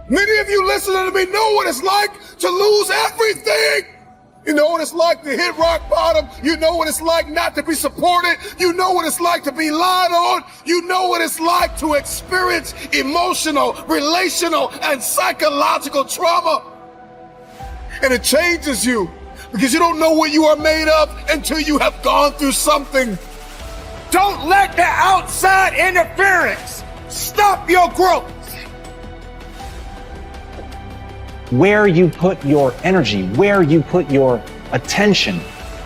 Many of you listening to me know what it's like to lose everything. You know what it's like to hit rock bottom. You know what it's like not to be supported. You know what it's like to be lied on. You know what it's like to experience emotional, relational, and psychological trauma. And it changes you because you don't know what you are made of until you have gone through something. Don't let the outside interference stop your growth. Where you put your energy, where you put your attention,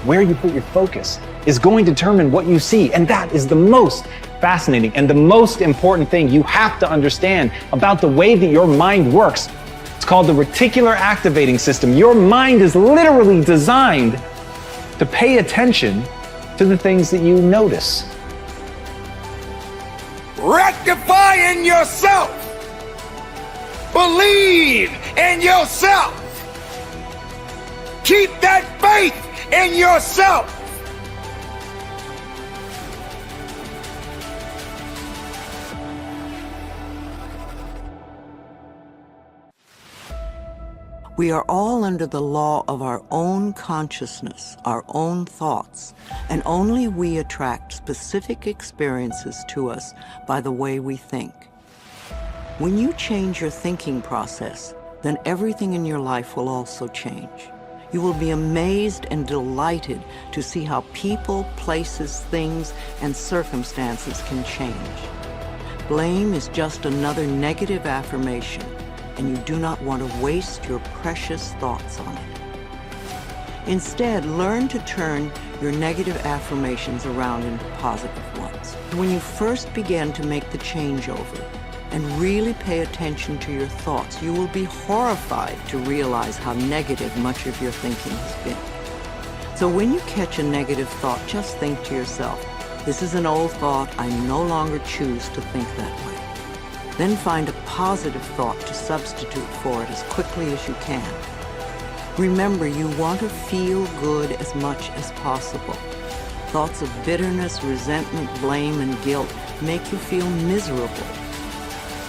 where you put your focus is going to determine what you see. And that is the most fascinating and the most important thing you have to understand about the way that your mind works. It's called the Reticular Activating System. Your mind is literally designed to pay attention to the things that you notice. Rectify in yourself. Believe in yourself. Keep that faith in yourself. We are all under the law of our own consciousness, our own thoughts, and only we attract specific experiences to us by the way we think. When you change your thinking process, then everything in your life will also change. You will be amazed and delighted to see how people, places, things, and circumstances can change. Blame is just another negative affirmation, and you do not want to waste your precious thoughts on it. Instead, learn to turn your negative affirmations around into positive ones. When you first begin to make the changeover, and really pay attention to your thoughts, you will be horrified to realize how negative much of your thinking has been. So when you catch a negative thought, just think to yourself, this is an old thought, I no longer choose to think that way. Then find a positive thought to substitute for it as quickly as you can. Remember, you want to feel good as much as possible. Thoughts of bitterness, resentment, blame, and guilt make you feel miserable.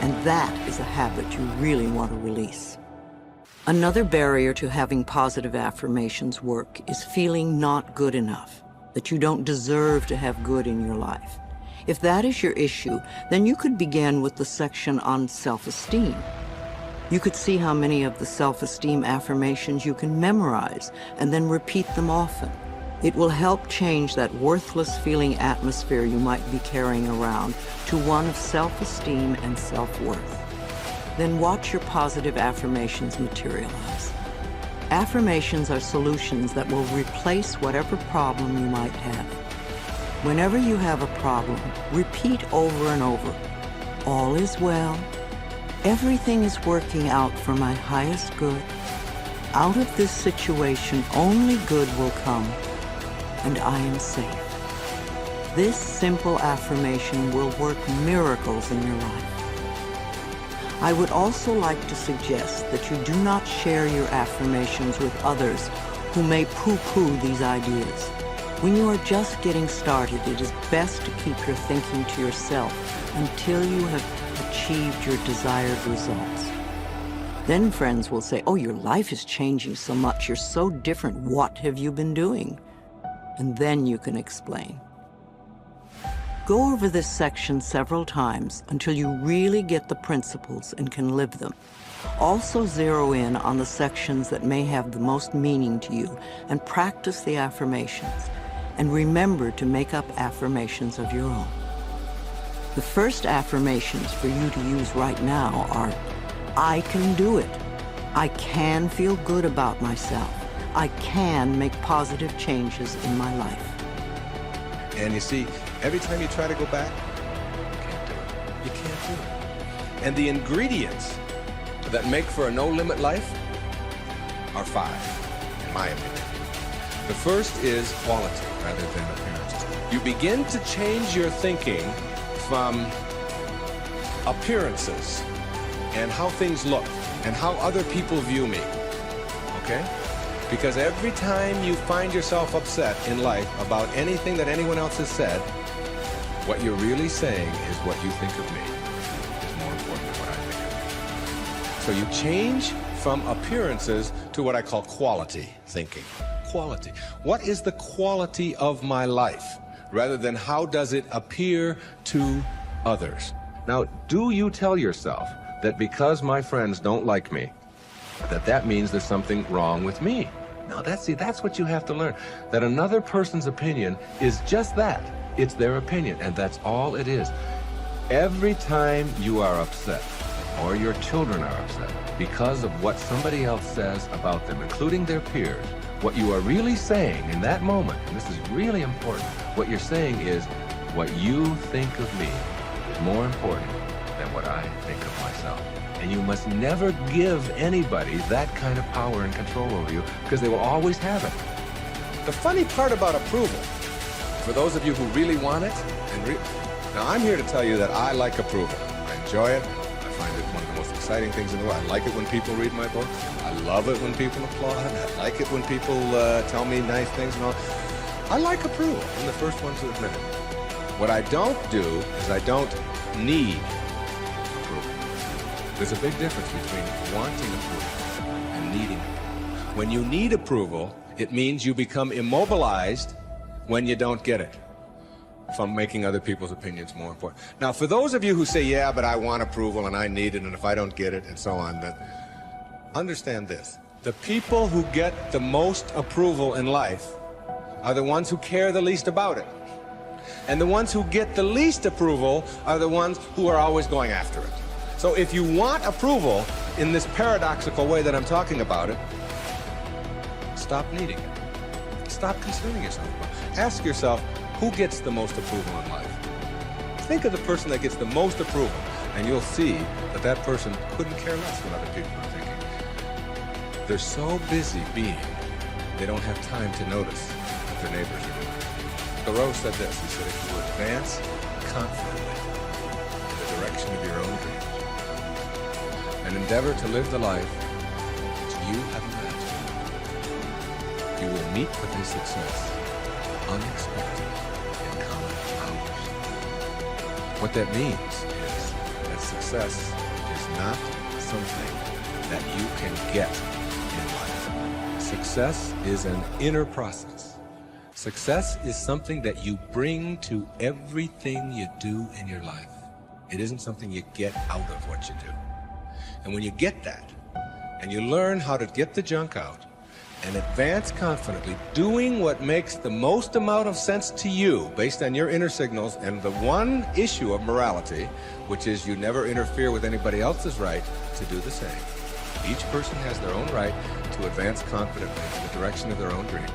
And that is a habit you really want to release. Another barrier to having positive affirmations work is feeling not good enough, that you don't deserve to have good in your life. If that is your issue, then you could begin with the section on self-esteem. You could see how many of the self-esteem affirmations you can memorize and then repeat them often. It will help change that worthless feeling atmosphere you might be carrying around to one of self-esteem and self-worth. Then watch your positive affirmations materialize. Affirmations are solutions that will replace whatever problem you might have. Whenever you have a problem, repeat over and over, all is well, everything is working out for my highest good, out of this situation only good will come, and I am safe. This simple affirmation will work miracles in your life. I would also like to suggest that you do not share your affirmations with others who may poo-poo these ideas. When you are just getting started, it is best to keep your thinking to yourself until you have achieved your desired results. Then friends will say, oh, your life is changing so much, you're so different, what have you been doing? And then you can explain. Go over this section several times until you really get the principles and can live them. Also zero in on the sections that may have the most meaning to you and practice the affirmations. And remember to make up affirmations of your own. The first affirmations for you to use right now are, I can do it. I can feel good about myself. I can make positive changes in my life. And you see, every time you try to go back, you can't do it. You can't do it. And the ingredients that make for a no-limit life are 5, in my opinion. The first is quality rather than appearance. You begin to change your thinking from appearances and how things look and how other people view me, okay? Because every time you find yourself upset in life about anything that anyone else has said, what you're really saying is what you think of me is more important than what I think of you. So you change from appearances to what I call quality thinking. Quality. What is the quality of my life? Rather than how does it appear to others? Now, do you tell yourself that because my friends don't like me, that means there's something wrong with me? No, that's what you have to learn. That another person's opinion is just that. It's their opinion, and that's all it is. Every time you are upset, or your children are upset, because of what somebody else says about them, including their peers, what you are really saying in that moment, and this is really important, what you're saying is, what you think of me is more important than what I think of myself. And you must never give anybody that kind of power and control over you, because they will always have it. The funny part about approval, for those of you who really want it, now I'm here to tell you that I like approval. I enjoy it. I find it one of the most exciting things in the world. I like it when people read my book. I love it when people applaud. I like it when people tell me nice things and all. I like approval. I'm the first one to admit it. What I don't do is I don't need approval. There's a big difference between wanting approval and needing it. When you need approval, it means you become immobilized when you don't get it, from making other people's opinions more important. Now, for those of you who say, yeah, but I want approval and I need it, and if I don't get it, and so on, then understand this. The people who get the most approval in life are the ones who care the least about it. And the ones who get the least approval are the ones who are always going after it. So if you want approval in this paradoxical way that I'm talking about it, stop needing it. Stop concerning yourself about it. Ask yourself, who gets the most approval in life? Think of the person that gets the most approval, and you'll see that that person couldn't care less what other people are thinking. They're so busy being, they don't have time to notice what their neighbors are doing. Thoreau said this, he said, if you advance confidently in the direction of your own dreams and endeavor to live the life which you have imagined, you will meet with a success unexpected in common hours. What that means is that success is not something that you can get in life. Success is an inner process. Success is something that you bring to everything you do in your life. It isn't something you get out of what you do. And when you get that, and you learn how to get the junk out, and advance confidently, doing what makes the most amount of sense to you based on your inner signals and the one issue of morality, which is you never interfere with anybody else's right to do the same. Each person has their own right to advance confidently in the direction of their own dream.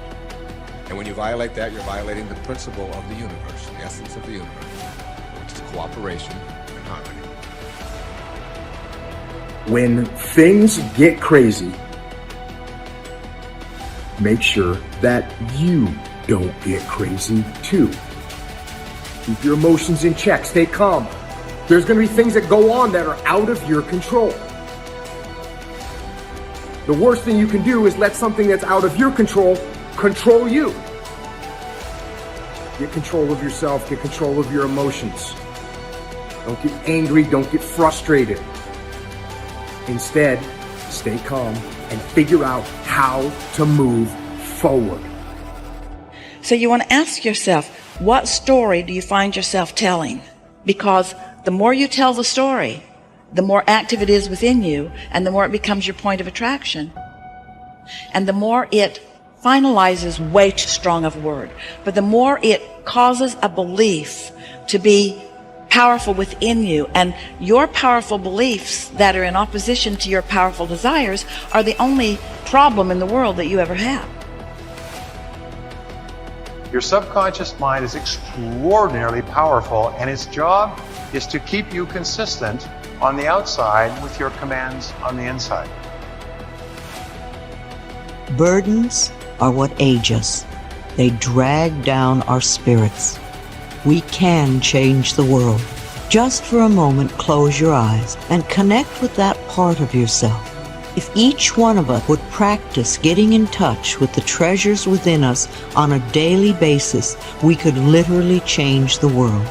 And when you violate that, you're violating the principle of the universe, the essence of the universe, which is cooperation and harmony. When things get crazy, make sure that you don't get crazy too. Keep your emotions in check. Stay calm. There's going to be things that go on that are out of your control. The worst thing you can do is let something that's out of your control control you. Get control of yourself. Get control of your emotions. Don't get angry. Don't get frustrated. Instead, stay calm and figure out how to move forward. So you want to ask yourself, what story do you find yourself telling? Because the more you tell the story, the more active it is within you, and the more it becomes your point of attraction. And the more it finalizes, way too strong of a word, but the more it causes a belief to be powerful within you, and your powerful beliefs that are in opposition to your powerful desires are the only problem in the world that you ever have. Your subconscious mind is extraordinarily powerful, and its job is to keep you consistent on the outside with your commands on the inside. Burdens are what age us. They drag down our spirits. We can change the world. Just for a moment, close your eyes and connect with that part of yourself. If each one of us would practice getting in touch with the treasures within us on a daily basis, we could literally change the world.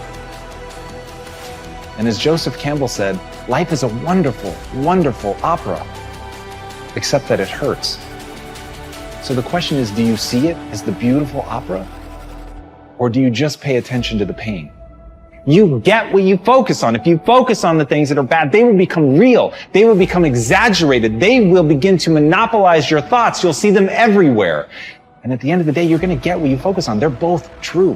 And as Joseph Campbell said, Life is a wonderful, wonderful opera, except that it hurts. So the question is, do you see it as the beautiful opera? Or do you just pay attention to the pain? You get what you focus on. If you focus on the things that are bad, they will become real. They will become exaggerated. They will begin to monopolize your thoughts. You'll see them everywhere. And at the end of the day, you're going to get what you focus on. They're both true.